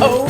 Oh.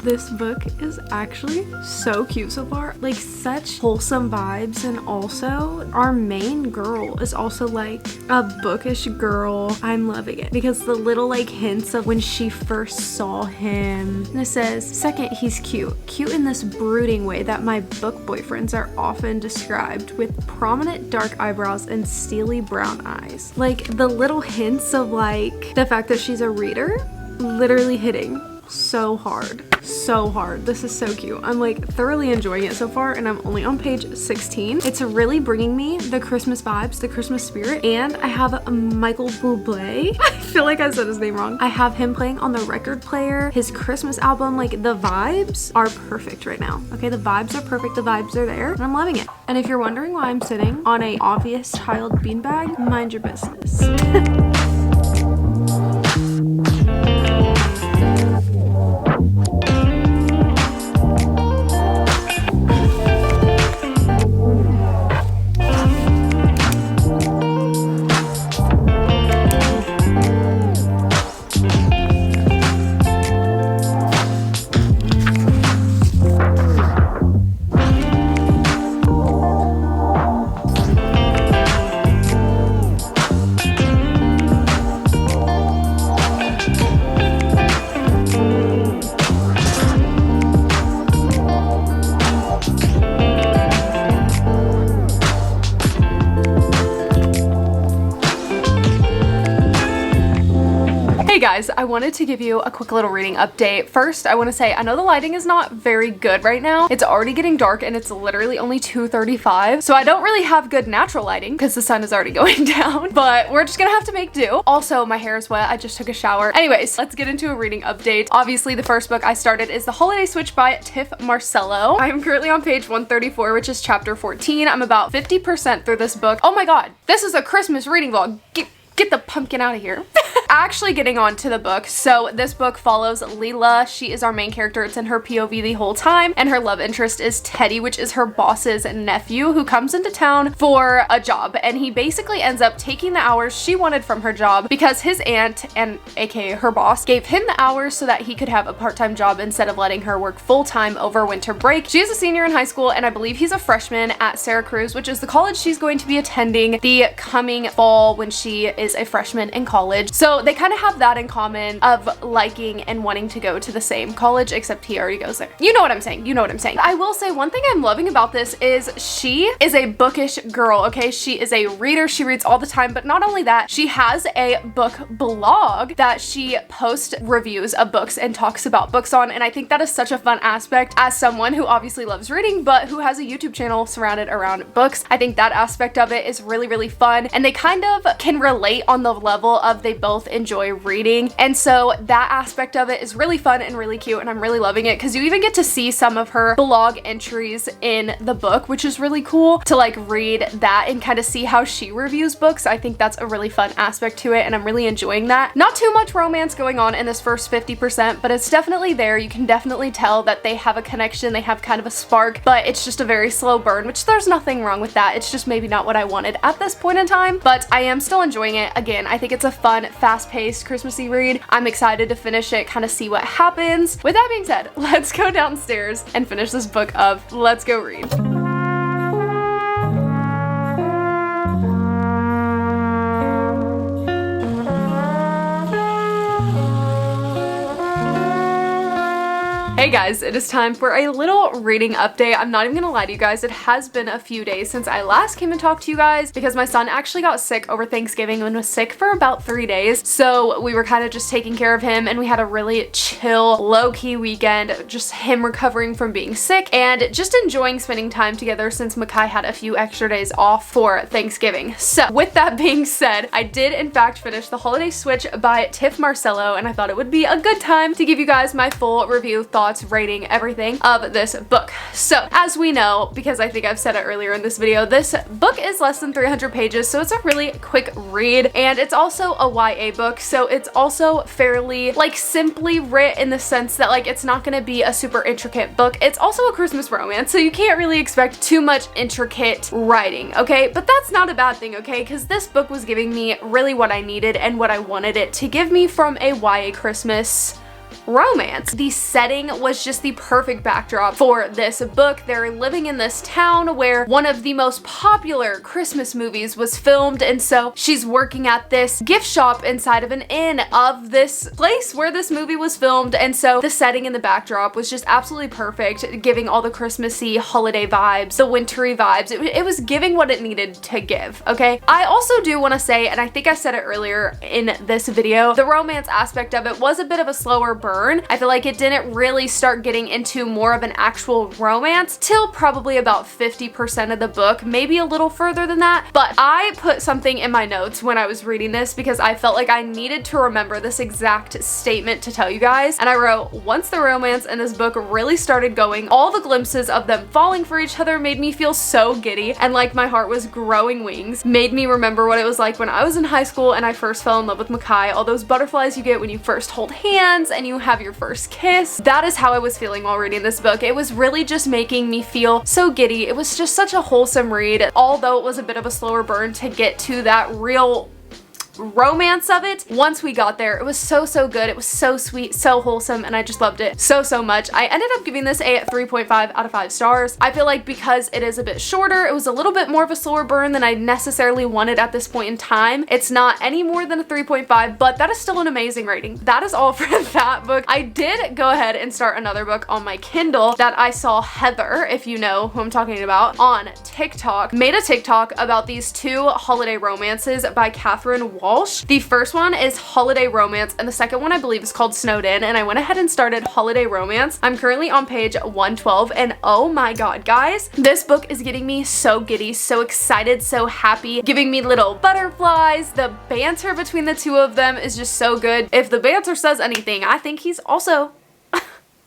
This book is actually so cute so far, like such wholesome vibes, and also our main girl is also like a bookish girl. I'm loving it because the little like hints of when she first saw him. And it says, second, he's cute in this brooding way that my book boyfriends are often described, with prominent dark eyebrows and steely brown eyes. Like the little hints of like the fact that she's a reader literally hitting so hard. This is so cute. I'm like thoroughly enjoying it so far, and I'm only on page 16. It's really bringing me the Christmas vibes, the Christmas spirit, and I have Michael Bublé. I feel like I said his name wrong. I have him playing on the record player, his Christmas album. Like the vibes are perfect right now. Okay, the vibes are perfect, the vibes are there, and I'm loving it. And if you're wondering why I'm sitting on a obvious child beanbag, mind your business. Hey guys, I wanted to give you a quick little reading update. First, I want to say I know the lighting is not very good right now. It's already getting dark and it's literally only 2:35, so I don't really have good natural lighting because the sun is already going down, but we're just gonna have to make do. Also, my hair is wet. I just took a shower. Anyways, let's get into a reading update. Obviously, the first book I started is The Holiday Switch by Tiff Marcello. I am currently on page 134, which is chapter 14. I'm about 50% through this book. Oh my god, this is a Christmas reading vlog. Get the pumpkin out of here. Actually getting on to the book. So this book follows Leela. She is our main character. It's in her POV the whole time, and her love interest is Teddy, which is her boss's nephew, who comes into town for a job, and he basically ends up taking the hours she wanted from her job because his aunt, and aka her boss, gave him the hours so that he could have a part-time job instead of letting her work full-time over winter break. She is a senior in high school, and I believe he's a freshman at Santa Cruz, which is the college she's going to be attending the coming fall when she is a freshman in college. So they kind of have that in common of liking and wanting to go to the same college, except he already goes there. You know what I'm saying. I will say one thing I'm loving about this is she is a bookish girl, okay? She is a reader. She reads all the time, but not only that, she has a book blog that she posts reviews of books and talks about books on, and I think that is such a fun aspect as someone who obviously loves reading, but who has a YouTube channel surrounded around books. I think that aspect of it is really, really fun, and they kind of can relate on the level of they both enjoy reading, and so that aspect of it is really fun and really cute, and I'm really loving it because you even get to see some of her blog entries in the book, which is really cool to like read that and kind of see how she reviews books. I think that's a really fun aspect to it, and I'm really enjoying that. Not too much romance going on in this first 50%, but it's definitely there. You can definitely tell that they have a connection, they have kind of a spark, but it's just a very slow burn, which there's nothing wrong with that. It's just maybe not what I wanted at this point in time, but I am still enjoying it. Again, I think it's a fun, fast-paced, Christmassy read. I'm excited to finish it, kind of see what happens. With that being said, let's go downstairs and finish this book of Let's Go Read. Hey guys, it is time for a little reading update. I'm not even gonna lie to you guys, it has been a few days since I last came and talked to you guys because my son actually got sick over Thanksgiving and was sick for about 3 days. So we were kind of just taking care of him and we had a really chill, low-key weekend, just him recovering from being sick and just enjoying spending time together since Makai had a few extra days off for Thanksgiving. So with that being said, I did in fact finish The Holiday Switch by Tiff Marcello and I thought it would be a good time to give you guys my full review, thoughts, rating, everything of this book. So as we know, because I think I've said it earlier in this video, this book is less than 300 pages, so it's a really quick read, and it's also a YA book, so it's also fairly like simply writ in the sense that like it's not gonna be a super intricate book. It's also a Christmas romance, so you can't really expect too much intricate writing, okay? But that's not a bad thing, okay? Because this book was giving me really what I needed and what I wanted it to give me from a YA Christmas romance. The setting was just the perfect backdrop for this book. They're living in this town where one of the most popular Christmas movies was filmed, and so she's working at this gift shop inside of an inn of this place where this movie was filmed, and so the setting and the backdrop was just absolutely perfect, giving all the Christmassy holiday vibes, the wintry vibes. It was giving what it needed to give, okay? I also do want to say, and I think I said it earlier in this video, the romance aspect of it was a bit of a slower burn. I feel like it didn't really start getting into more of an actual romance till probably about 50% of the book, maybe a little further than that. But I put something in my notes when I was reading this because I felt like I needed to remember this exact statement to tell you guys. And I wrote, once the romance in this book really started going, all the glimpses of them falling for each other made me feel so giddy and like my heart was growing wings. Made me remember what it was like when I was in high school and I first fell in love with Makai. All those butterflies you get when you first hold hands and you have your first kiss. That is how I was feeling while reading this book. It was really just making me feel so giddy. It was just such a wholesome read, although it was a bit of a slower burn to get to that real romance of it. Once we got there, it was so good. It was so sweet, so wholesome, and I just loved it so much. I ended up giving this a 3.5 out of 5 stars. I feel like because it is a bit shorter, it was a little bit more of a slower burn than I necessarily wanted at this point in time. It's not any more than a 3.5, but that is still an amazing rating. That is all for that book. I did go ahead and start another book on my Kindle that I saw Heather, if you know who I'm talking about, on TikTok, made a TikTok about these 2 holiday romances by Catherine Walsh. The first one is Holiday Romance and the second one I believe is called Snowed In, and I went ahead and started Holiday Romance. I'm currently on page 112 and oh my god guys, this book is getting me so giddy, so excited, so happy, giving me little butterflies. The banter between the two of them is just so good. If the banter says anything, I think he's also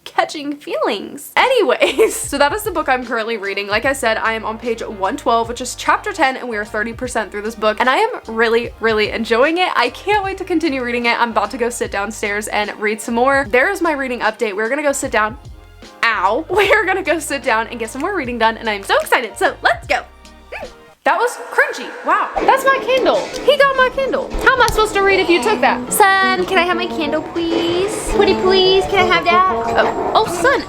catching feelings. Anyways, so that is the book I'm currently reading. Like I said, I am on page 112, which is chapter 10, and we are 30% through this book, and I am really enjoying it. I can't wait to continue reading it. I'm about to go sit downstairs and read some more. There's my reading update. We're gonna go sit down. Ow. We're gonna go sit down and get some more reading done, and I'm so excited. So let's go. That was cringy. Wow. That's my Kindle. He got my Kindle. How am I supposed to read if you took that? Son, can I have my Kindle, please? Pretty please, can I have that? Oh, son.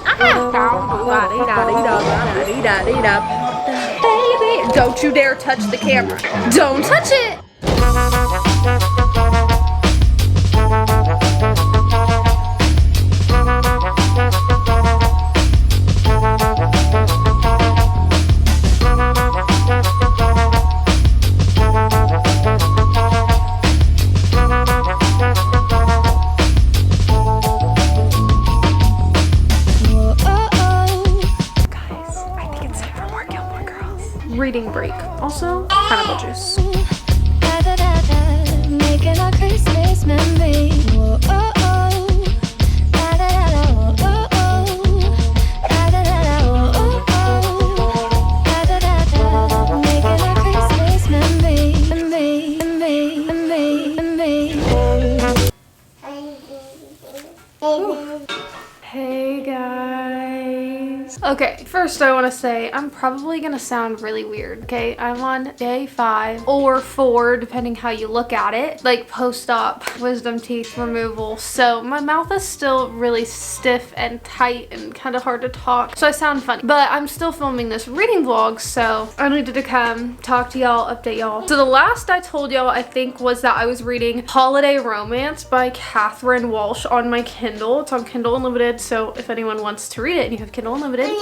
Baby, don't you dare touch the camera. Don't touch it. Reading break. Also, pineapple juice. Making a Christmas memory. Hey guys. Okay, first I want to say I'm probably going to sound really weird, okay? I'm on day 5 or 4, depending how you look at it, like post-op wisdom teeth removal. So my mouth is still really stiff and tight and kind of hard to talk, so I sound funny. But I'm still filming this reading vlog, so I needed to come talk to y'all, update y'all. So the last I told y'all, I think, was that I was reading Holiday Romance by Catherine Walsh on my Kindle. It's on Kindle Unlimited, so if anyone wants to read it and you have Kindle Unlimited,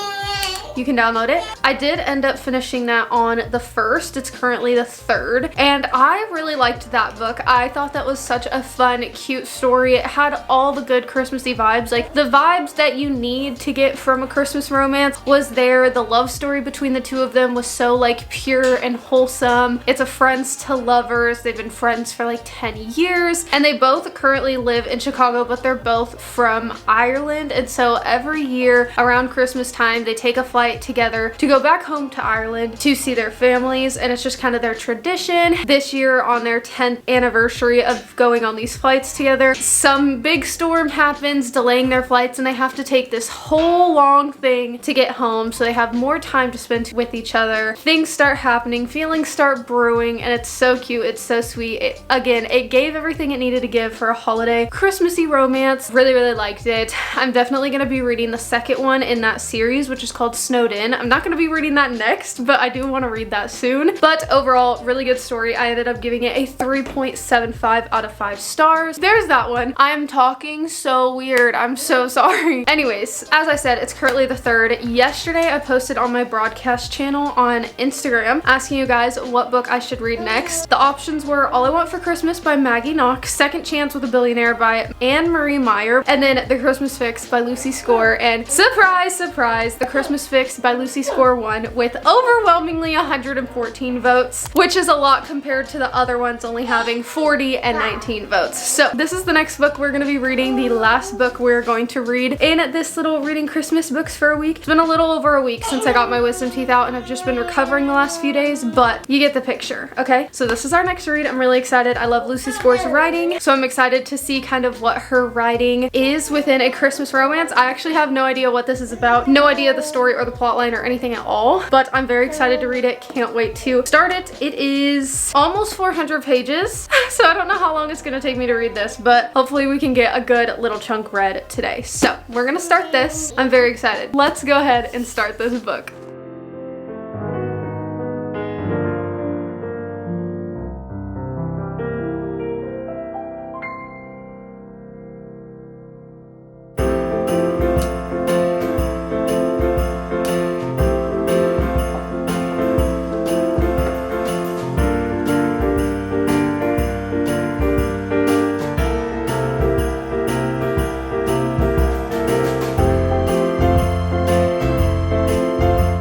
you can download it. I did end up finishing that on the 1st. It's currently the 3rd, and I really liked that book. I thought that was such a fun, cute story. It had all the good Christmassy vibes, like the vibes that you need to get from a Christmas romance was there. The love story between the two of them was so like pure and wholesome. It's a friends to lovers. They've been friends for like 10 years, and they both currently live in Chicago, but they're both from Ireland, and so every year around Christmas time they take a flight together to go back home to Ireland to see their families, and it's just kind of their tradition. This year, on their 10th anniversary of going on these flights together, some big storm happens delaying their flights, and they have to take this whole long thing to get home, so they have more time to spend with each other. Things start happening, feelings start brewing, and it's so cute, it's so sweet. It gave everything it needed to give for a holiday Christmassy romance. Really liked it. I'm definitely going to be reading the second one in that series, which is called Snowed In. I'm not going to be reading that next, but I do want to read that soon. But overall, really good story. I ended up giving it a 3.75 out of 5 stars. There's that one. I'm talking so weird. I'm so sorry. Anyways, as I said, it's currently the 3rd. Yesterday, I posted on my broadcast channel on Instagram asking you guys what book I should read next. The options were All I Want for Christmas by Maggie Knox, Second Chance with a Billionaire by Anne Marie Meyer, and then The Christmas Fix by Lucy Score. And surprise, surprise, The Christmas Fix by Lucy Score won with overwhelmingly 114 votes, which is a lot compared to the other ones only having 40 and 19 votes. So this is the next book we're going to be reading, the last book we're going to read in this little reading Christmas books for a week. It's been a little over a week since I got my wisdom teeth out, and I've just been recovering the last few days, but you get the picture, okay? So this is our next read. I'm really excited. I love Lucy Score's writing, so I'm excited to see kind of what her writing is within a Christmas romance. I actually have no idea what this is about, no idea the story or the plotline or anything at all, but I'm very excited to read it. Can't wait to start it. It is almost 400 pages, so I don't know how long it's gonna take me to read this, but hopefully we can get a good little chunk read today. So we're gonna start this. I'm very excited. Let's go ahead and start this book.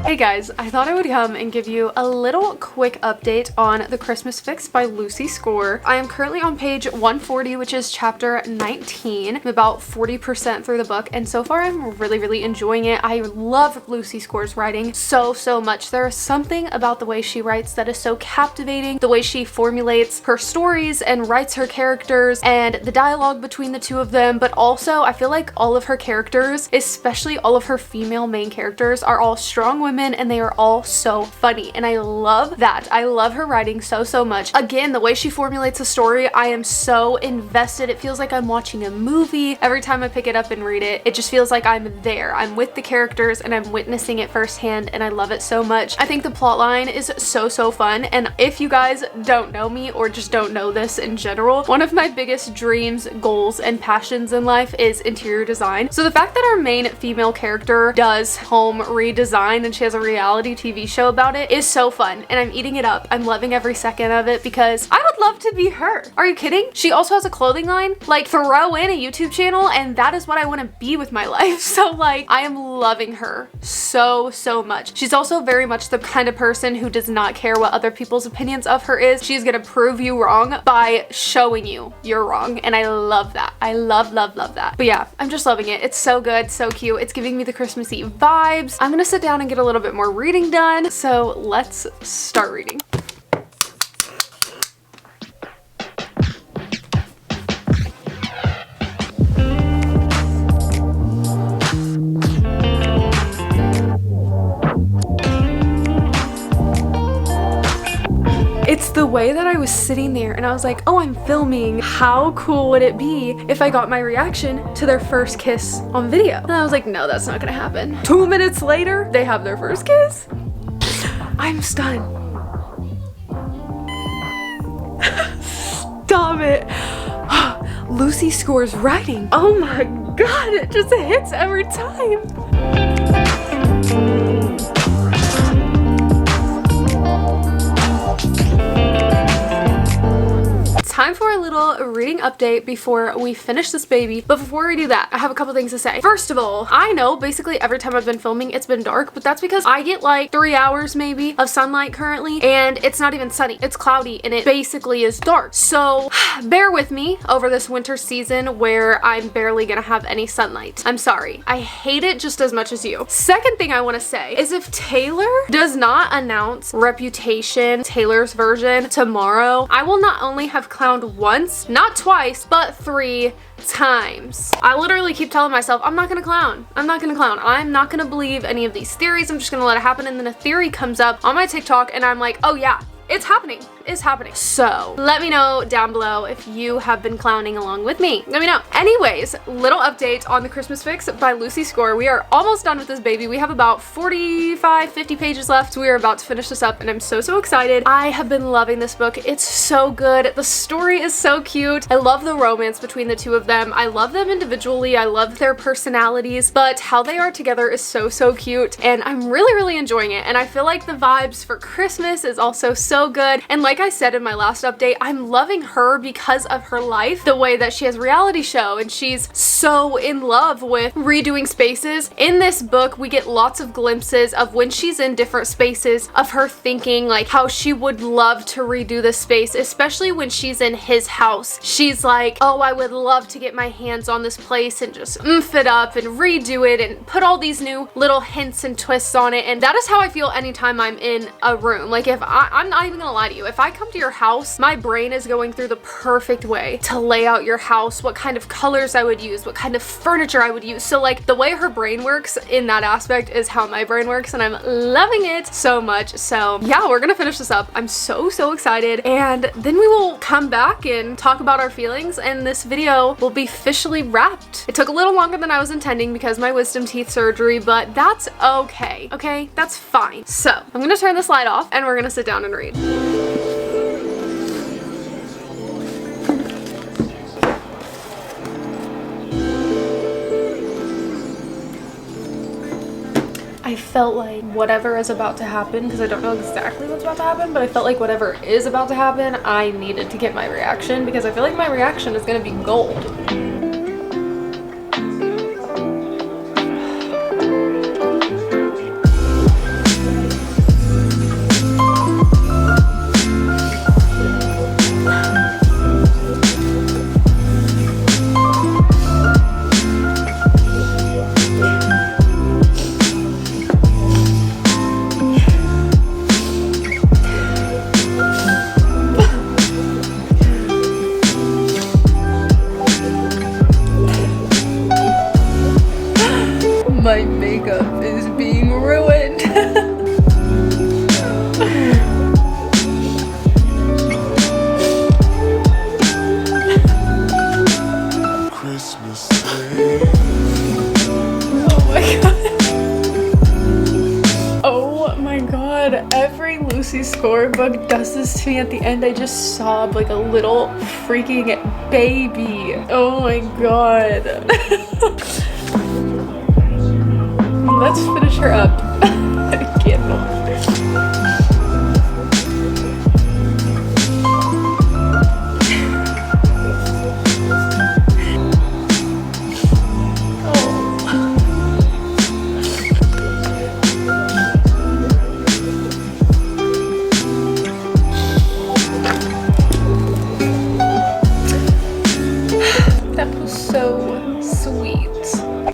Hey guys, I thought I would come and give you a little quick update on The Christmas Fix by Lucy Score. I am currently on page 140, which is chapter 19. I'm about 40% through the book, and so far I'm really enjoying it. I love Lucy Score's writing so much. There is something about the way she writes that is so captivating, the way she formulates her stories and writes her characters and the dialogue between the two of them, but also I feel like all of her characters, especially all of her female main characters, are all strong women, and they are all so funny, and I love that. I love her writing so much. Again, the way she formulates a story, I am so invested. It feels like I'm watching a movie. Every time I pick it up and read it, it just feels like I'm there. I'm with the characters and I'm witnessing it firsthand, and I love it so much. I think the plot line is so fun, and if you guys don't know me or just don't know this in general, one of my biggest dreams, goals, and passions in life is interior design. So the fact that our main female character does home redesign and she has a reality TV show about it is so fun, and I'm eating it up. I'm loving every second of it because I would love to be her. Are you kidding? She also has a clothing line. Like, throw in a YouTube channel and that is what I want to be with my life. So like, I am loving her so much. She's also very much the kind of person who does not care what other people's opinions of her is. She's gonna prove you wrong by showing you you're wrong, and I love that. I love that. But yeah, I'm just loving it. It's so good, so cute. It's giving me the Christmassy vibes. I'm gonna sit down and get a little bit more reading done, so let's start reading. just the way that I was sitting there and I was like, oh, I'm filming. How cool would it be if I got my reaction to their first kiss on video? And I was like, no, that's not gonna happen. 2 minutes later, they have their first kiss. I'm stunned. Stop it. Lucy scores writing. Oh my god, it just hits every time. Time for a little reading update before we finish this baby. But before we do that, I have a couple things to say. First of all, I know basically every time I've been filming, it's been dark, but that's because I get like 3 hours maybe of sunlight currently, and it's not even sunny. It's cloudy and it basically is dark. So bear with me over this winter season where I'm barely gonna have any sunlight. I'm sorry. I hate it just as much as you. Second thing I want to say is if Taylor does not announce Reputation, Taylor's version, tomorrow, I will not only have clowned once, not twice, but 3 times. I literally keep telling myself, I'm not gonna clown. I'm not gonna clown. I'm not gonna believe any of these theories. I'm just gonna let it happen. And then a theory comes up on my TikTok and I'm like, oh yeah, it's happening. It's happening. So let me know down below if you have been clowning along with me. Let me know. Anyways, little update on the Christmas Fix by Lucy Score. We are almost done with this baby. We have about 45, 50 pages left. So we are about to finish this up and I'm so excited. I have been loving this book. It's so good. The story is so cute. I love the romance between the two of them. I love them individually. I love their personalities, but how they are together is so cute and I'm really enjoying it. And I feel like the vibes for Christmas is also so good. And like I said in my last update, I'm loving her because of her life, the way that she has a reality show and she's so in love with redoing spaces. In this book, we get lots of glimpses of when she's in different spaces of her thinking like how she would love to redo the space, especially when she's in his house. She's like, oh, I would love to get my hands on this place and just oomph it up and redo it and put all these new little hints and twists on it. And that is how I feel anytime I'm in a room. Like if I'm not even gonna lie to you, if I come to your house, my brain is going through the perfect way to lay out your house, what kind of colors I would use, what kind of furniture I would use. So like the way her brain works in that aspect is how my brain works and I'm loving it so much. So yeah, we're gonna finish this up. I'm so excited and then we will come back and talk about our feelings and this video will be officially wrapped. It took a little longer than I was intending because my wisdom teeth surgery, but that's okay. Okay, that's fine. So I'm gonna turn this light off and we're gonna sit down and read. I felt like whatever is about to happen, because I don't know exactly what's about to happen, but I felt like whatever is about to happen, I needed to get my reaction because I feel like my reaction is gonna be gold. My makeup is being ruined. Christmas Day. Oh my god. Oh my god. Every Lucy Score book does this to me at the end. I just sob like a little freaking baby. Oh my god. Let's finish her up. I can't. That was so sweet.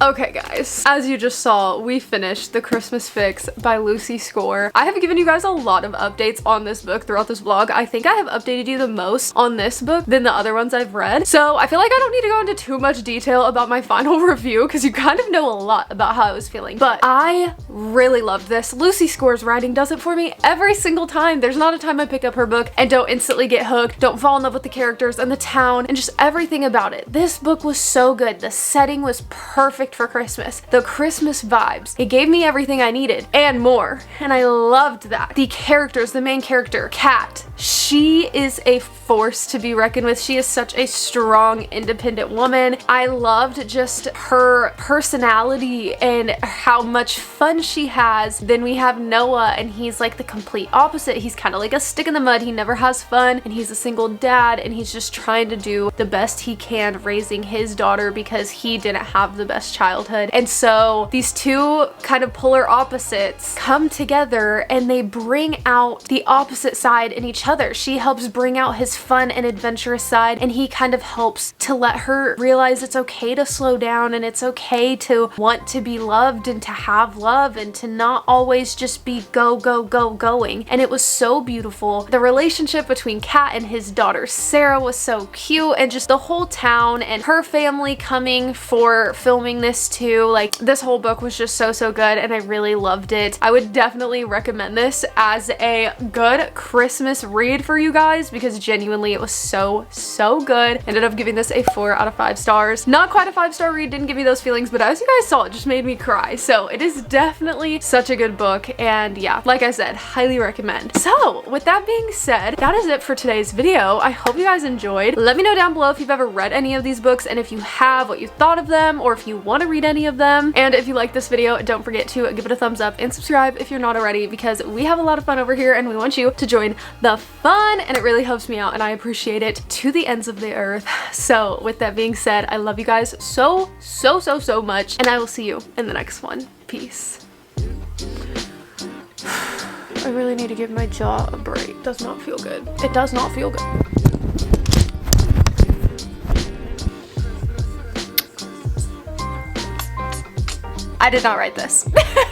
Okay guys, guys, as you just saw, we finished The Christmas Fix by Lucy Score. I have given you guys a lot of updates on this book throughout this vlog. I think I have updated you the most on this book than the other ones I've read. So I feel like I don't need to go into too much detail about my final review because you kind of know a lot about how I was feeling. But I really loved this. Lucy Score's writing does it for me every single time. There's not a time I pick up her book and don't instantly get hooked, don't fall in love with the characters and the town and just everything about it. This book was so good. The setting was perfect for Christmas. The Christmas vibes. It gave me everything I needed and more. And I loved that. The characters, the main character, Kat, she is a force to be reckoned with. She is such a strong, independent woman. I loved just her personality and how much fun she has. Then we have Noah, and he's like the complete opposite. He's kind of like a stick in the mud. He never has fun, and he's a single dad, and he's just trying to do the best he can raising his daughter because he didn't have the best childhood. And so these two kind of polar opposites come together and they bring out the opposite side in each other. She helps bring out his fun and adventurous side, and he kind of helps to let her realize it's okay to slow down and it's okay to want to be loved and to have love and to not always just be going. And it was so beautiful. The relationship between Kat and his daughter Sarah was so cute, and just the whole town and her family coming for filming this too. Like, this whole book was just so good, and I really loved it. I would definitely recommend this as a good Christmas read for you guys because genuinely it was so good. Ended up giving this a 4 out of 5 stars. Not quite a 5-star read, didn't give me those feelings, but as you guys saw, it just made me cry. So it is definitely such a good book, and yeah, like I said, highly recommend. So with that being said, that is it for today's video. I hope you guys enjoyed. Let me know down below if you've ever read any of these books, and if you have, what you thought of them, or if you want to read any of them. And if you like this video, don't forget to give it a thumbs up and subscribe if you're not already, because we have a lot of fun over here and we want you to join the fun, and it really helps me out and I appreciate it to the ends of the earth. So with that being said, I love you guys so much, and I will see you in the next one. Peace. I really need to give my jaw a break. It does not feel good. It does not feel good. I did not write this.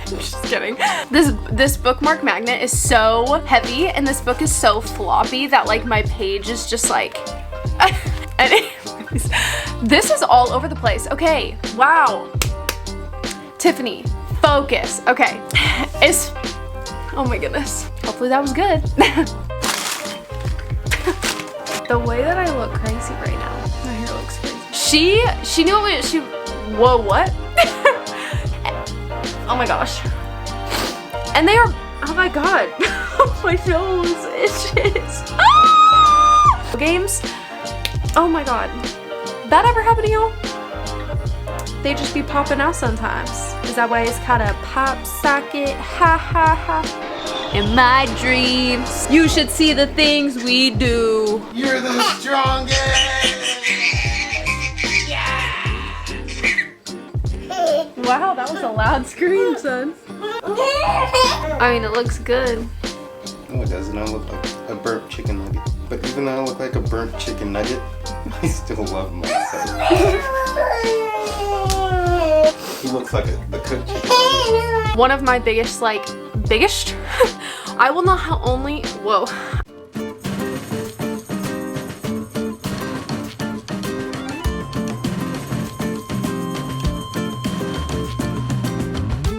Just kidding. This bookmark magnet is so heavy, and this book is so floppy that like my page is just like anyways, this is all over the place. Okay, wow. Tiffany, focus. Okay, it's, oh my goodness. Hopefully that was good. The way that I look crazy right now. My hair looks crazy. She knew it was, whoa, what? Oh my gosh. And they are, oh my god. My nose itches. Ah! Games. Oh my god. That ever happen to y'all? They just be popping out sometimes. Is that why it's called a pop socket? Ha ha ha. In my dreams, you should see the things we do. You're the strongest. Wow, that was a loud scream, son. I mean, it looks good. No, it doesn't. I look like a burnt chicken nugget. But even though I look like a burnt chicken nugget, I still love myself. He looks like a cooked chicken nugget. One of my biggest, I will not only, whoa.